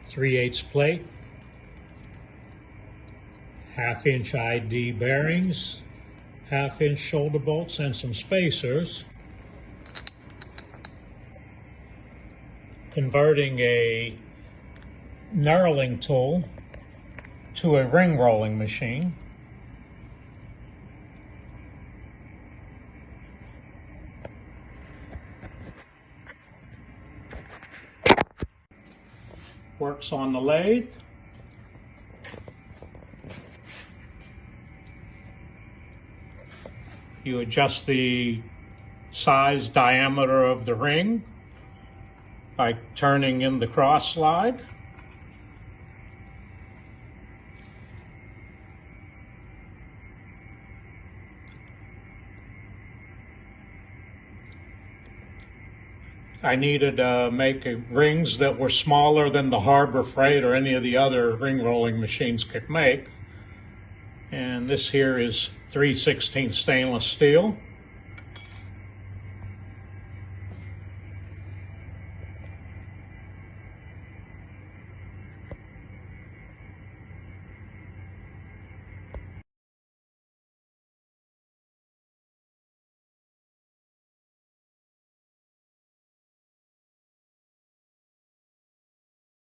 3/8 plate, 1/2 inch ID bearings, 1/2 inch shoulder bolts, and some spacers. Converting a knurling tool to a ring rolling machine. Works on the lathe. You adjust the size, diameter of the ring by turning in the cross slide. I needed to make rings that were smaller than the Harbor Freight or any of the other ring rolling machines could make. And this here is 3/16 stainless steel.